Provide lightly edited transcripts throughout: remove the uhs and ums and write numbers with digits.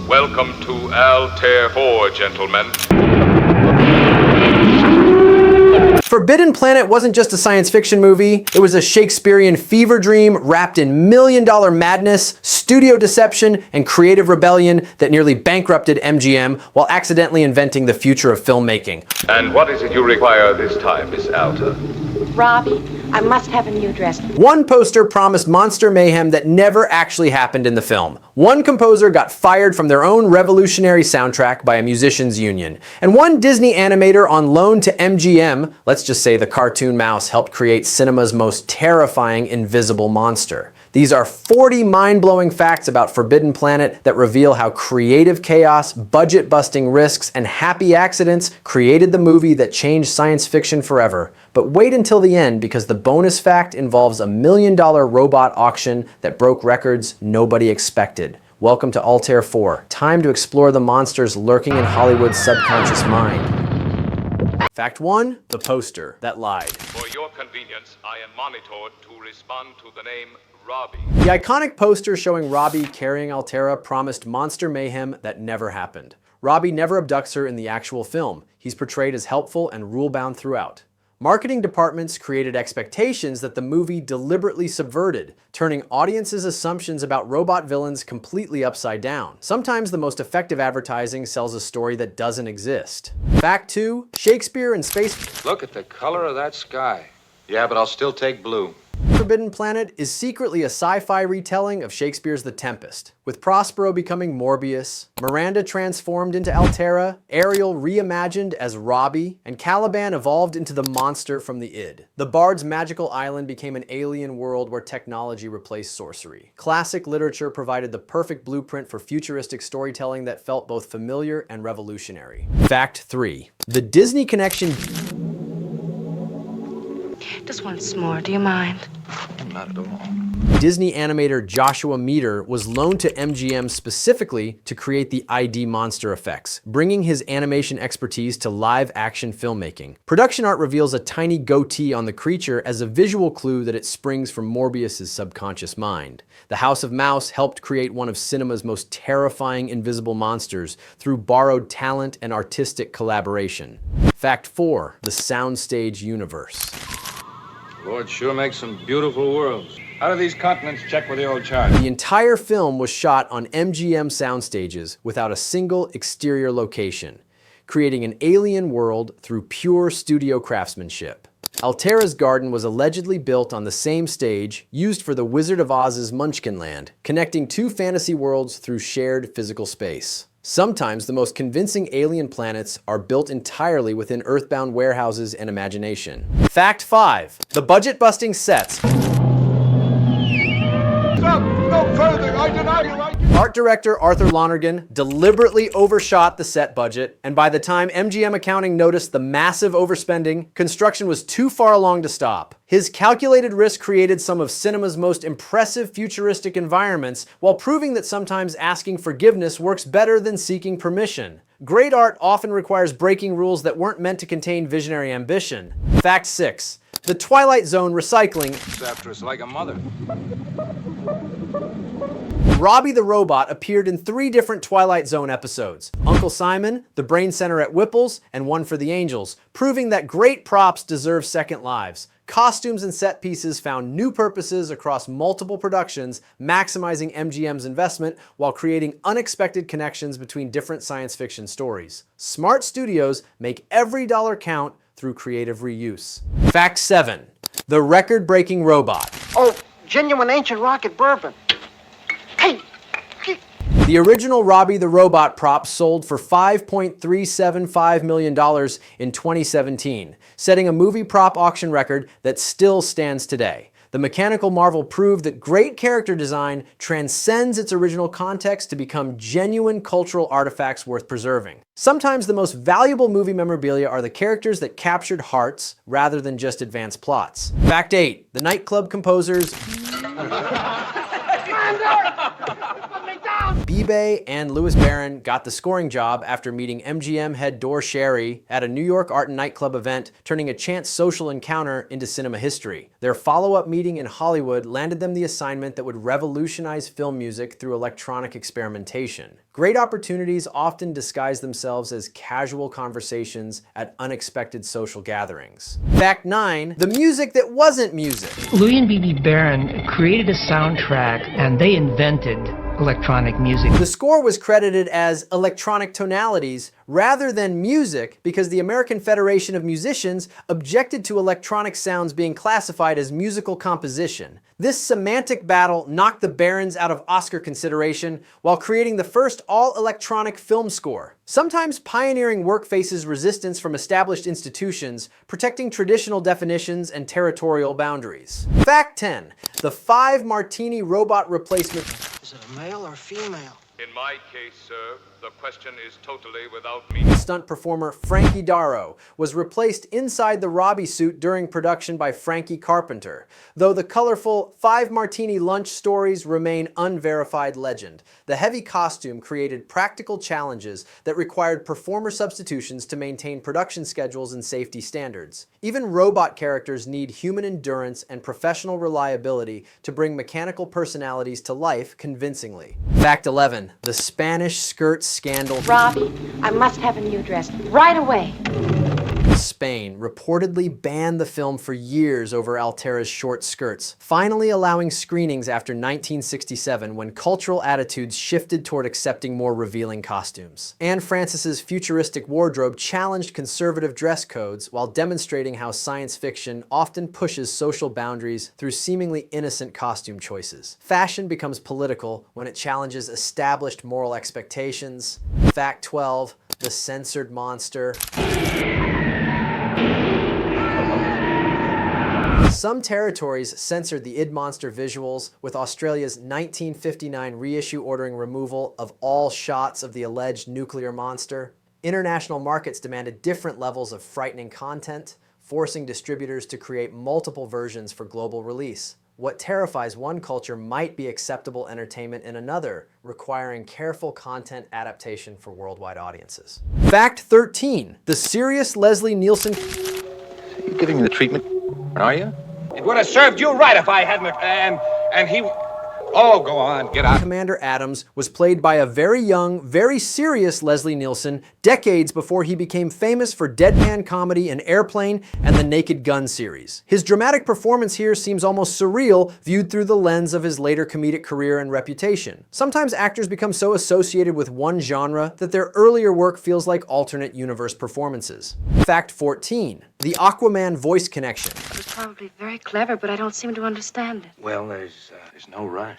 Welcome to Altair 4, gentlemen. Forbidden Planet wasn't just a science fiction movie, it was a Shakespearean fever dream wrapped in million-dollar madness, studio deception, and creative rebellion that nearly bankrupted MGM while accidentally inventing the future of filmmaking. And what is it you require this time, Miss Alta? Robbie, I must have a new dress. One poster promised monster mayhem that never actually happened in the film. One composer got fired from their own revolutionary soundtrack by a musicians' union. And one Disney animator on loan to MGM, let's just say the cartoon mouse helped create cinema's most terrifying invisible monster. These are 40 mind-blowing facts about Forbidden Planet that reveal how creative chaos, budget-busting risks, and happy accidents created the movie that changed science fiction forever. But wait until the end, because the bonus fact involves a $1 million robot auction that broke records nobody expected. Welcome to Altair 4. Time to explore the monsters lurking in Hollywood's subconscious mind. Fact 1, the poster that lied. For your convenience, I am monitored to respond to the name Robby. The iconic poster showing Robby carrying Altair promised monster mayhem that never happened. Robby never abducts her in the actual film. He's portrayed as helpful and rule-bound throughout. Marketing departments created expectations that the movie deliberately subverted, turning audiences' assumptions about robot villains completely upside down. Sometimes the most effective advertising sells a story that doesn't exist. Fact 2, Shakespeare and space. Look at the color of that sky. Yeah, but I'll still take blue. Forbidden Planet is secretly a sci-fi retelling of Shakespeare's The Tempest, with Prospero becoming Morbius, Miranda transformed into Altair, Ariel reimagined as Robby, and Caliban evolved into the monster from the id. The Bard's magical island became an alien world where technology replaced sorcery. Classic literature provided the perfect blueprint for futuristic storytelling that felt both familiar and revolutionary. Fact 3. The Disney connection. Just once more, do you mind? Not at all. Disney animator Joshua Meter was loaned to MGM specifically to create the ID monster effects, bringing his animation expertise to live-action filmmaking. Production art reveals a tiny goatee on the creature as a visual clue that it springs from Morbius's subconscious mind. The House of Mouse helped create one of cinema's most terrifying invisible monsters through borrowed talent and artistic collaboration. Fact 4, the soundstage universe. Lord sure makes some beautiful worlds. How do these continents check with the old chart? The entire film was shot on MGM soundstages without a single exterior location, creating an alien world through pure studio craftsmanship. Altair's garden was allegedly built on the same stage used for the Wizard of Oz's Munchkinland, connecting two fantasy worlds through shared physical space. Sometimes the most convincing alien planets are built entirely within earthbound warehouses and imagination. Fact 5. The budget-busting sets. Stop! No further! I deny you! Art director Arthur Lonergan deliberately overshot the set budget, and by the time MGM accounting noticed the massive overspending, construction was too far along to stop. His calculated risk created some of cinema's most impressive futuristic environments, while proving that sometimes asking forgiveness works better than seeking permission. Great art often requires breaking rules that weren't meant to contain visionary ambition. Fact 6. The Twilight Zone recycling. After us like a mother. Robby the Robot appeared in 3 different Twilight Zone episodes: Uncle Simon, the Brain Center at Whipple's, and One for the Angels, proving that great props deserve second lives. Costumes and set pieces found new purposes across multiple productions, maximizing MGM's investment while creating unexpected connections between different science fiction stories. Smart studios make every dollar count through creative reuse. Fact 7. The record-breaking robot. Oh, genuine ancient rocket bourbon. Hey! The original Robby the Robot prop sold for $5.375 million in 2017, setting a movie prop auction record that still stands today. The mechanical marvel proved that great character design transcends its original context to become genuine cultural artifacts worth preserving. Sometimes the most valuable movie memorabilia are the characters that captured hearts rather than just advanced plots. Fact 8. The nightclub composers. Bebe and Louis Barron got the scoring job after meeting MGM head Dor Sherry at a New York art and nightclub event, turning a chance social encounter into cinema history. Their follow-up meeting in Hollywood landed them the assignment that would revolutionize film music through electronic experimentation. Great opportunities often disguise themselves as casual conversations at unexpected social gatherings. Fact 9, the music that wasn't music. Louis and Bebe Barron created a soundtrack and they invented electronic music. The score was credited as electronic tonalities rather than music because the American Federation of Musicians objected to electronic sounds being classified as musical composition. This semantic battle knocked the Barons out of Oscar consideration while creating the first all-electronic film score. Sometimes pioneering work faces resistance from established institutions, protecting traditional definitions and territorial boundaries. Fact 10, the 5-martini robot replacement. Is it a male or female? In my case, sir, the question is totally without meaning. Stunt performer Frankie Darro was replaced inside the Robby suit during production by Frankie Carpenter, though the colorful 5-martini lunch stories remain unverified legend. The heavy costume created practical challenges that required performer substitutions to maintain production schedules and safety standards. Even robot characters need human endurance and professional reliability to bring mechanical personalities to life convincingly. Fact 11, the Spanish skirt scandal. Robby, I must have a new dress right away. Spain reportedly banned the film for years over Altair's short skirts, finally allowing screenings after 1967 when cultural attitudes shifted toward accepting more revealing costumes. Anne Francis's futuristic wardrobe challenged conservative dress codes while demonstrating how science fiction often pushes social boundaries through seemingly innocent costume choices. Fashion becomes political when it challenges established moral expectations. Fact 12, the censored monster. Some territories censored the id Monster visuals, with Australia's 1959 reissue ordering removal of all shots of the alleged nuclear monster. International markets demanded different levels of frightening content, forcing distributors to create multiple versions for global release. What terrifies one culture might be acceptable entertainment in another, requiring careful content adaptation for worldwide audiences. Fact 13, the serious Leslie Nielsen. You giving me the treatment, are you? It would have served you right if I hadn't, and he... Oh, go on, get out. Commander Adams was played by a very young, very serious Leslie Nielsen decades before he became famous for deadpan comedy in Airplane and the Naked Gun series. His dramatic performance here seems almost surreal viewed through the lens of his later comedic career and reputation. Sometimes actors become so associated with one genre that their earlier work feels like alternate universe performances. Fact 14, the Aquaman voice connection. It was probably very clever, but I don't seem to understand it. Well, there's no rush.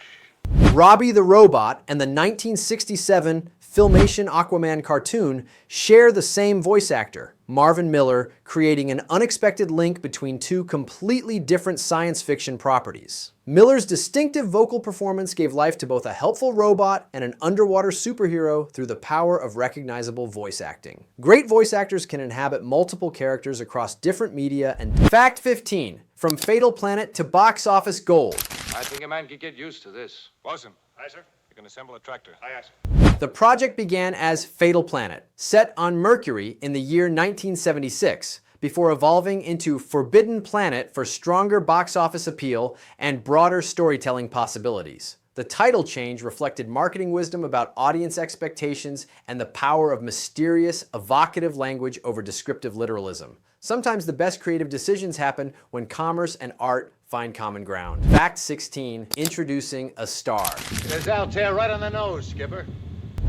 Robby the Robot and the 1967 Filmation Aquaman cartoon share the same voice actor, Marvin Miller, creating an unexpected link between two completely different science fiction properties. Miller's distinctive vocal performance gave life to both a helpful robot and an underwater superhero through the power of recognizable voice acting. Great voice actors can inhabit multiple characters across different media. And Fact 15, from Fatal Planet to box office gold. I think a man could get used to this. Bosun. Aye, sir. You can assemble a tractor. Aye, sir. The project began as Fatal Planet, set on Mercury in the year 1976, before evolving into Forbidden Planet for stronger box office appeal and broader storytelling possibilities. The title change reflected marketing wisdom about audience expectations and the power of mysterious, evocative language over descriptive literalism. Sometimes the best creative decisions happen when commerce and art find common ground. Fact 16, introducing a star. There's Altair right on the nose, Skipper.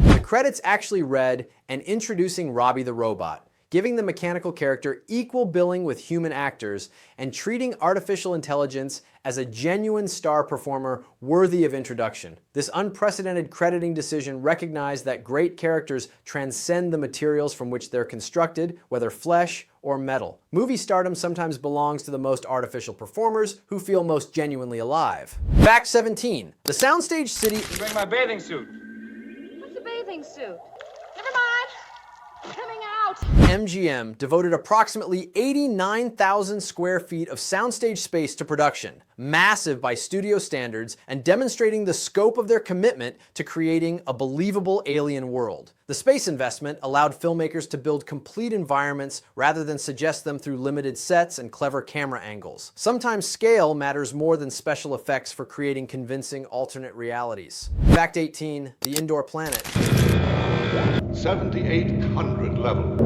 The credits actually read, and introducing Robby the Robot, giving the mechanical character equal billing with human actors and treating artificial intelligence as a genuine star performer worthy of introduction. This unprecedented crediting decision recognized that great characters transcend the materials from which they're constructed, whether flesh or metal. Movie stardom sometimes belongs to the most artificial performers who feel most genuinely alive. Fact 17, the soundstage city... Bring my bathing suit. What's a bathing suit? Never mind. Coming out. out! MGM devoted approximately 89,000 square feet of soundstage space to production, massive by studio standards and demonstrating the scope of their commitment to creating a believable alien world. The space investment allowed filmmakers to build complete environments rather than suggest them through limited sets and clever camera angles. Sometimes scale matters more than special effects for creating convincing alternate realities. Fact 18, the indoor planet. 7,800 level.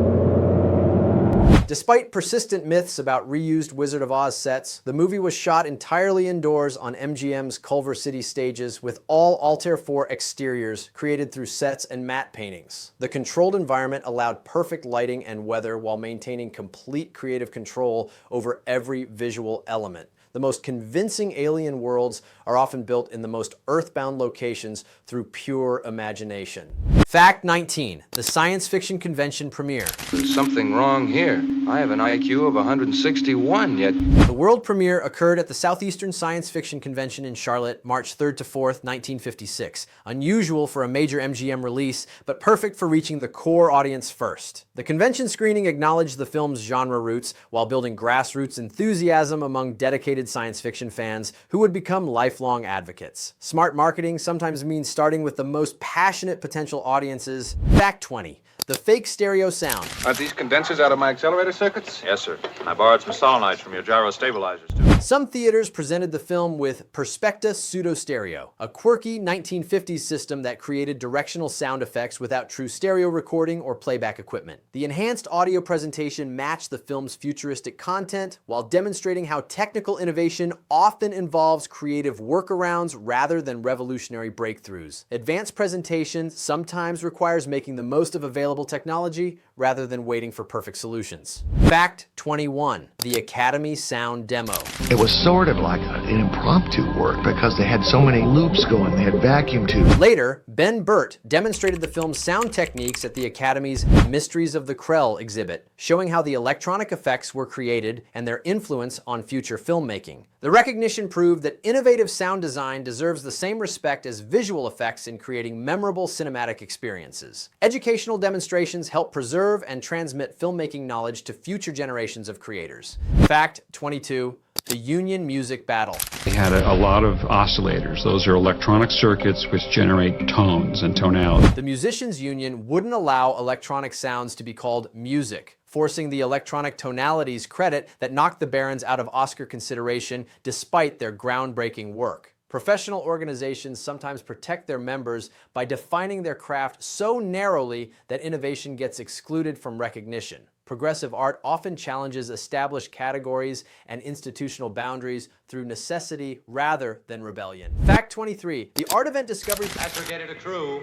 Despite persistent myths about reused Wizard of Oz sets, the movie was shot entirely indoors on MGM's Culver City stages with all Altair 4 exteriors created through sets and matte paintings. The controlled environment allowed perfect lighting and weather while maintaining complete creative control over every visual element. The most convincing alien worlds are often built in the most earthbound locations through pure imagination. Fact 19, the science fiction convention premiere. There's something wrong here. I have an IQ of 161, yet... The world premiere occurred at the Southeastern Science Fiction Convention in Charlotte, March 3rd to 4th, 1956. Unusual for a major MGM release, but perfect for reaching the core audience first. The convention screening acknowledged the film's genre roots while building grassroots enthusiasm among dedicated science fiction fans who would become lifelong advocates. Smart marketing sometimes means starting with the most passionate potential audiences. Fact 20. The fake stereo sound. Are these condensers out of my accelerator circuits? Yes, sir. I borrowed some solenoids from your gyro stabilizers, too. Some theaters presented the film with Perspecta Pseudo Stereo, a quirky 1950s system that created directional sound effects without true stereo recording or playback equipment. The enhanced audio presentation matched the film's futuristic content while demonstrating how technical innovation often involves creative workarounds rather than revolutionary breakthroughs. Advanced presentation sometimes requires making the most of available technology rather than waiting for perfect solutions. Fact 21. The Academy Sound Demo. It was sort of like an impromptu work because they had so many loops going. They had vacuum tubes. Later, Ben Burt demonstrated the film's sound techniques at the Academy's Mysteries of the Krell exhibit, showing how the electronic effects were created and their influence on future filmmaking. The recognition proved that innovative sound design deserves the same respect as visual effects in creating memorable cinematic experiences. Educational demonstrations help preserve and transmit filmmaking knowledge to future generations of creators. Fact 22. The Union Music Battle. They had a lot of oscillators. Those are electronic circuits which generate tones and tonality. The Musicians Union wouldn't allow electronic sounds to be called music, forcing the electronic tonalities credit that knocked the Barons out of Oscar consideration despite their groundbreaking work. Professional organizations sometimes protect their members by defining their craft so narrowly that innovation gets excluded from recognition. Progressive art often challenges established categories and institutional boundaries through necessity rather than rebellion. Fact 23. The art event discoveries... Aggregated a crew.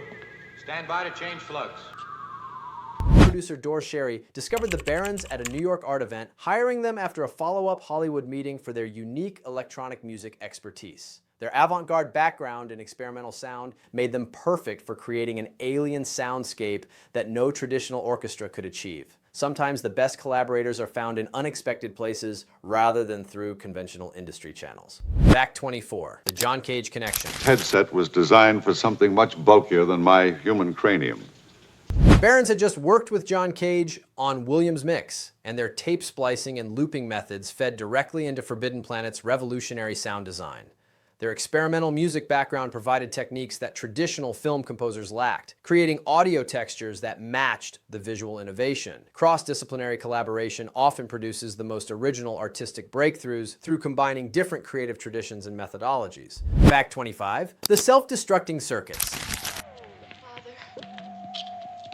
Stand by to change flux. Producer Dor Sherry discovered the Barons at a New York art event, hiring them after a follow-up Hollywood meeting for their unique electronic music expertise. Their avant-garde background in experimental sound made them perfect for creating an alien soundscape that no traditional orchestra could achieve. Sometimes the best collaborators are found in unexpected places rather than through conventional industry channels. Fact 24. The John Cage Connection. Headset was designed for something much bulkier than my human cranium. Barons had just worked with John Cage on Williams Mix, and their tape splicing and looping methods fed directly into Forbidden Planet's revolutionary sound design. Their experimental music background provided techniques that traditional film composers lacked, creating audio textures that matched the visual innovation. Cross-disciplinary collaboration often produces the most original artistic breakthroughs through combining different creative traditions and methodologies. Fact 25. The self-destructing circuits. Father.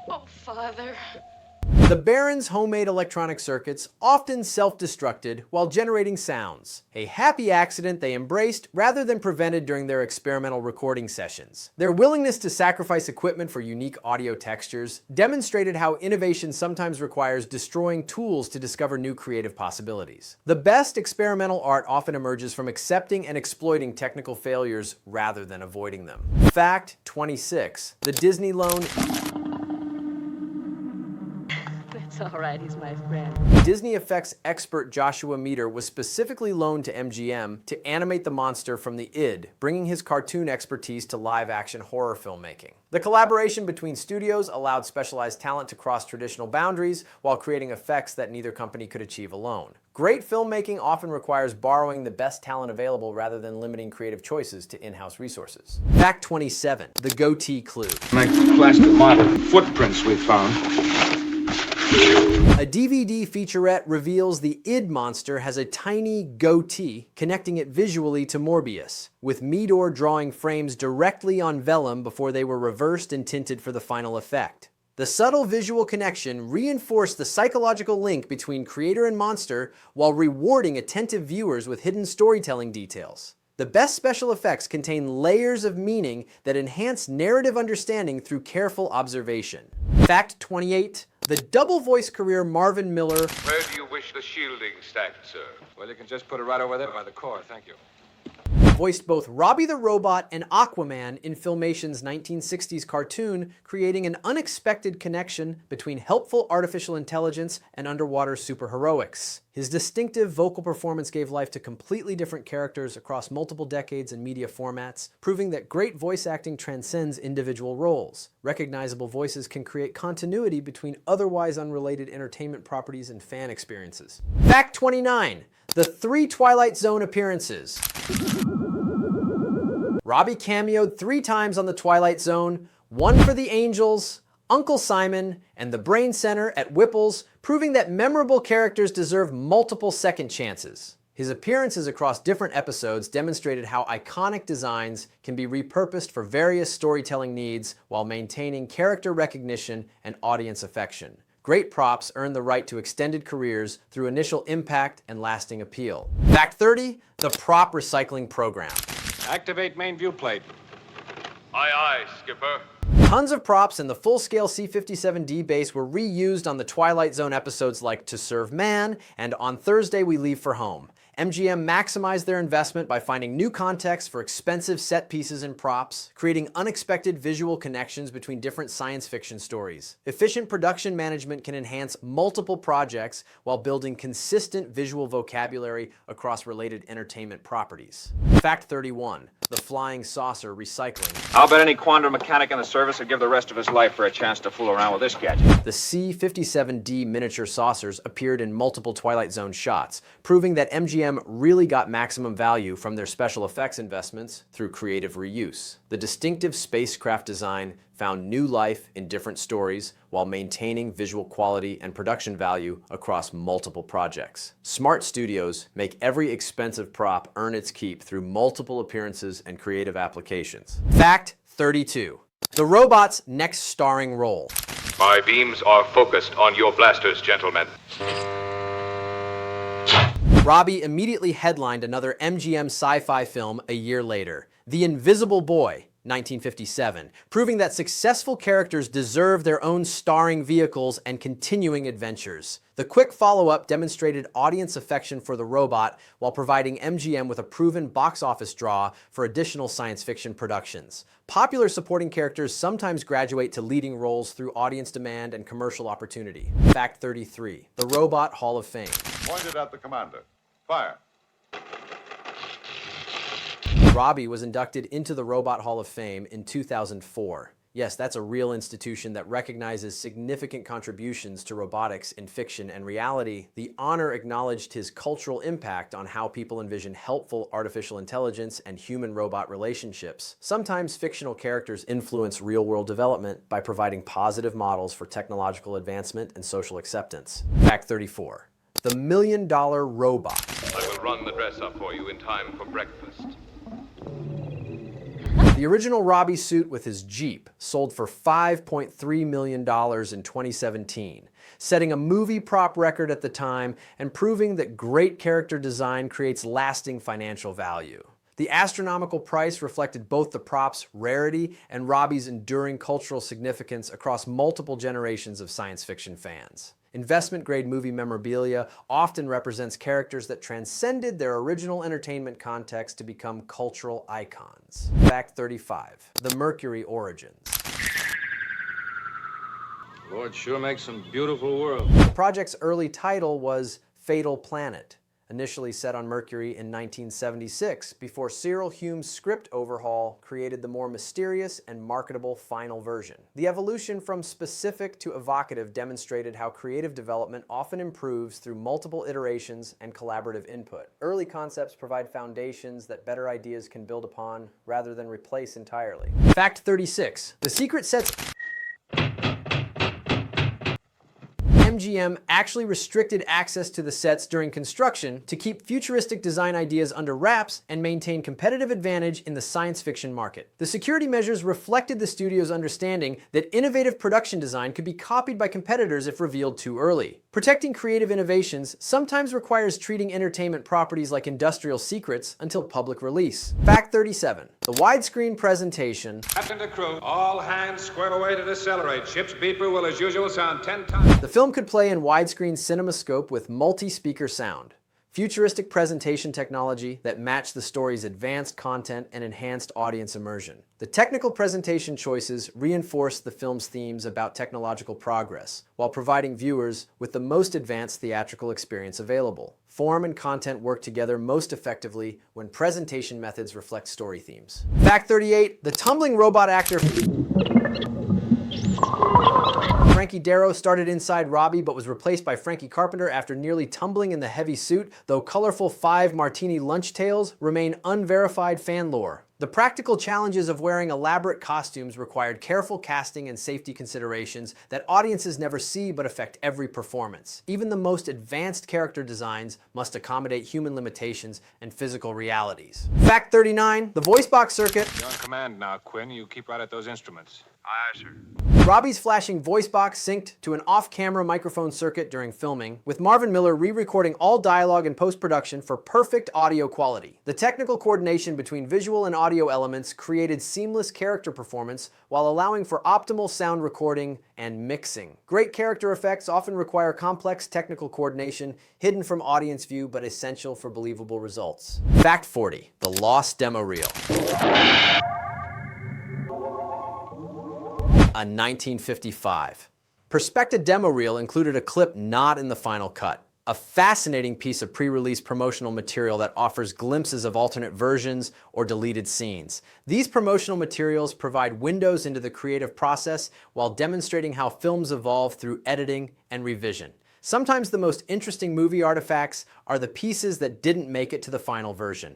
Oh, Father. The Barons' homemade electronic circuits often self-destructed while generating sounds, a happy accident they embraced rather than prevented during their experimental recording sessions. Their willingness to sacrifice equipment for unique audio textures demonstrated how innovation sometimes requires destroying tools to discover new creative possibilities. The best experimental art often emerges from accepting and exploiting technical failures rather than avoiding them. Fact 26. The Disney loan. It's all right, he's my friend. Disney effects expert Joshua Meter was specifically loaned to MGM to animate the monster from the id, bringing his cartoon expertise to live-action horror filmmaking. The collaboration between studios allowed specialized talent to cross traditional boundaries while creating effects that neither company could achieve alone. Great filmmaking often requires borrowing the best talent available rather than limiting creative choices to in-house resources. Fact 27, the goatee clue. My plaster model footprints we found. A DVD featurette reveals the id monster has a tiny goatee, connecting it visually to Morbius, with Meador drawing frames directly on vellum before they were reversed and tinted for the final effect. The subtle visual connection reinforced the psychological link between creator and monster while rewarding attentive viewers with hidden storytelling details. The best special effects contain layers of meaning that enhance narrative understanding through careful observation. Fact 28. The double voice career Marvin Miller. Where do you wish the shielding stacked, sir? Well, you can just put it right over there by the core, thank you. Voiced both Robby the Robot and Aquaman in Filmation's 1960s cartoon, creating an unexpected connection between helpful artificial intelligence and underwater superheroics. His distinctive vocal performance gave life to completely different characters across multiple decades and media formats, proving that great voice acting transcends individual roles. Recognizable voices can create continuity between otherwise unrelated entertainment properties and fan experiences. Fact 29. The 3 Twilight Zone appearances. Robby cameoed 3 times on The Twilight Zone, 1 for the Angels, Uncle Simon, and the Brain Center at Whipple's, proving that memorable characters deserve multiple second chances. His appearances across different episodes demonstrated how iconic designs can be repurposed for various storytelling needs while maintaining character recognition and audience affection. Great props earn the right to extended careers through initial impact and lasting appeal. Fact 30, the prop recycling program. Activate main view plate. Aye, aye, Skipper. Tons of props in the full-scale C-57D base were reused on the Twilight Zone episodes like To Serve Man and On Thursday We Leave for Home. MGM maximized their investment by finding new context for expensive set pieces and props, creating unexpected visual connections between different science fiction stories. Efficient production management can enhance multiple projects while building consistent visual vocabulary across related entertainment properties. Fact 31, the flying saucer recycling. I'll bet any quantum mechanic in the service would give the rest of his life for a chance to fool around with this gadget. The C-57D miniature saucers appeared in multiple Twilight Zone shots, proving that MGM really got maximum value from their special effects investments through creative reuse. The distinctive spacecraft design found new life in different stories while maintaining visual quality and production value across multiple projects. Smart studios make every expensive prop earn its keep through multiple appearances and creative applications. Fact 32. The robot's next starring role. My beams are focused on your blasters, gentlemen. Robby immediately headlined another MGM sci-fi film a year later, The Invisible Boy, 1957, proving that successful characters deserve their own starring vehicles and continuing adventures. The quick follow-up demonstrated audience affection for the robot while providing MGM with a proven box office draw for additional science fiction productions. Popular supporting characters sometimes graduate to leading roles through audience demand and commercial opportunity. Fact 33, the Robot Hall of Fame. Pointed at the commander. Fire. Robby was inducted into the Robot Hall of Fame in 2004. Yes, that's a real institution that recognizes significant contributions to robotics in fiction and reality. The honor acknowledged his cultural impact on how people envision helpful artificial intelligence and human-robot relationships. Sometimes fictional characters influence real-world development by providing positive models for technological advancement and social acceptance. Fact 34. The $1 Million Robot. I will run the dress up for you in time for breakfast. The original Robby suit with his Jeep sold for $5.3 million in 2017, setting a movie prop record at the time and proving that great character design creates lasting financial value. The astronomical price reflected both the prop's rarity and Robby's enduring cultural significance across multiple generations of science fiction fans. Investment-grade movie memorabilia often represents characters that transcended their original entertainment context to become cultural icons. Fact 35. The Mercury Origins. Boy, it sure makes some beautiful worlds. The project's early title was Fatal Planet, initially set on Mercury in 1976, before Cyril Hume's script overhaul created the more mysterious and marketable final version. The evolution from specific to evocative demonstrated how creative development often improves through multiple iterations and collaborative input. Early concepts provide foundations that better ideas can build upon rather than replace entirely. Fact 36. The secret sets MGM actually restricted access to the sets during construction to keep futuristic design ideas under wraps and maintain competitive advantage in the science fiction market. The security measures reflected the studio's understanding that innovative production design could be copied by competitors if revealed too early. Protecting creative innovations sometimes requires treating entertainment properties like industrial secrets until public release. Fact 37. The widescreen presentation. Captain to crew, all hands square away to decelerate. Ship's beeper will, as usual, sound 10 times. The film could play in widescreen CinemaScope with multi-speaker sound. Futuristic presentation technology that matched the story's advanced content and enhanced audience immersion. The technical presentation choices reinforced the film's themes about technological progress, while providing viewers with the most advanced theatrical experience available. Form and content work together most effectively when presentation methods reflect story themes. Fact 38. The tumbling robot actor Frankie Darro started inside Robby but was replaced by Frankie Carpenter after nearly tumbling in the heavy suit, though colorful 5 martini lunch tails remain unverified fan lore. The practical challenges of wearing elaborate costumes required careful casting and safety considerations that audiences never see but affect every performance. Even the most advanced character designs must accommodate human limitations and physical realities. Fact 39. The voice box circuit. You're on command now, Quinn. You keep right at those instruments. Aye, sir. Robby's flashing voice box synced to an off-camera microphone circuit during filming, with Marvin Miller re-recording all dialogue in post-production for perfect audio quality. The technical coordination between visual and audio elements created seamless character performance while allowing for optimal sound recording and mixing. Great character effects often require complex technical coordination, hidden from audience view but essential for believable results. Fact 40. The lost demo reel. A 1955. Perspecta demo reel included a clip not in the final cut. A fascinating piece of pre-release promotional material that offers glimpses of alternate versions or deleted scenes. These promotional materials provide windows into the creative process while demonstrating how films evolve through editing and revision. Sometimes the most interesting movie artifacts are the pieces that didn't make it to the final version.